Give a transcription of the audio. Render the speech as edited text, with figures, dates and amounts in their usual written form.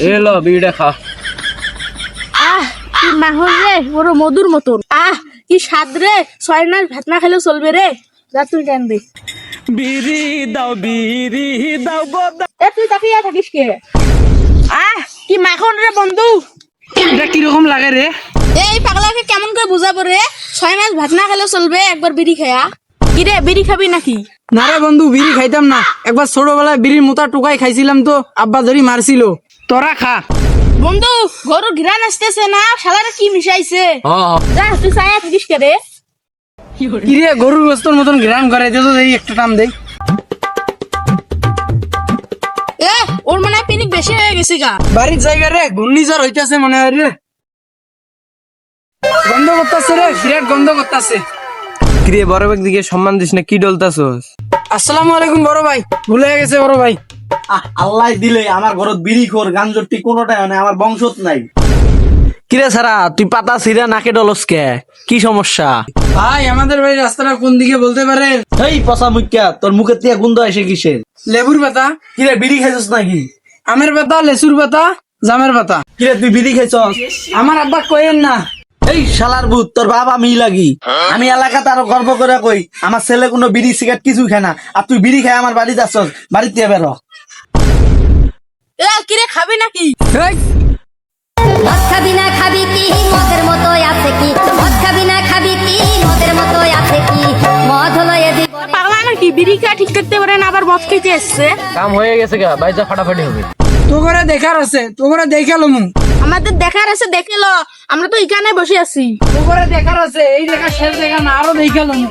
এলো বিড়িটা খা। কি মাখন রে, বড় মধুর মতন। কি স্বাদ রে, 6 মাস ভাত না খেলেও চলবে রে। যা তুই টান দে। বিড়ি দাও গো দাও। তুই তাকিয়ে থাকিস কে? কি মাখন রে বন্ধু। এটা কিরকম লাগে রে? এই পাগলাকে কেমন করে বুঝাবো রে? 6 মাস ভাত না খেলেও চলবে, একবার বিড়ি খায়া। কি রে, বিড়ি খাবি নাকি? না রে বন্ধু, বিড়ি খাইতাম না। একবার ছোটবেলায় বিড়ির মোটা টুকাই খাইছিলাম তো, আব্বা ধরি মারছিল। তোরা খা। বন্ধু, গরুর ঘিরান আসতেছে না, শালারে কি মিশাইছে? যা তুই ছায়া থাকিস কে রে? কিরে গরুর গোস্তর মতন ঘ্রাণ করে, দে তো দেখি একটা টান দেই। ওর মনে হয় পিনিক বেশি হয়ে গেছে গা। বাড়ির জায়গা রে ঘূর্ণিঝড় হইতাছে মনে হয় রে। গন্ধ করতেছে রে, বিরাট গন্ধ করতেছে। কিরে বড় ভাই দিকে সম্মান দিস না, কি ডলতাছস? আসসালামু আলাইকুম বড় ভাই। ভুল হয়ে গেছে বড় ভাই। আল্লাহ দিলে আমার ঘরত বিড়ি খোর গাঞ্জটি কোনোটাই নাই, আমার বংশত নাই। কিরে সারা তুই পাতা সিরা নাকে ডলস কে? কি সমস্যা? ভাই আমাদের বাড়ির রাস্তাটা কোন দিকে বলতে পারেন? এই পচা মুখ্যা, তোর মুখের থেকে গুন্ধ আসে কিসের? লেবুর পাতা, কিরে বিড়ি খাইছস নাকি? আমের পাতা, লেসুর পাতা, জামের পাতা। কিরে তুই বিড়ি খাইছস? আমার আব্বা কইেন না। এই শালার ভূত, তোর বাবা আমি লাগি। আমি এলাকাতে আরো গর্ব করে কই আমার ছেলে কোনো বিড়ি সিগারেট কিছু খায় না, আর তুই বিড়ি খাই আমার বাড়িতে আসছস। বাড়িতে বেরো। কিরে খাবি নাকি? এই, মদ খাবি না খাবি কি মদের মতো আছে কি, মদ খাবি না খাবি কি মদের মতো আছে কি, মদ হলো এ জীবনে। পাগলা নাকি? বিড়ি খেয়ে ঠিক করতে পারে না, আবার মদ খেতে এসছে। কাম হয়ে গেছে গা, বাইজা ফাটাফাটি হবে। তো করে দেখার আছে, তো করে দেখালো মু। আমাদের দেখার আছে দেখে লো, আমরা তো এখানে বসে আছি। তো করে দেখার আছে, এই দেখা শেষ দেখা না, আরো দেখালো মু।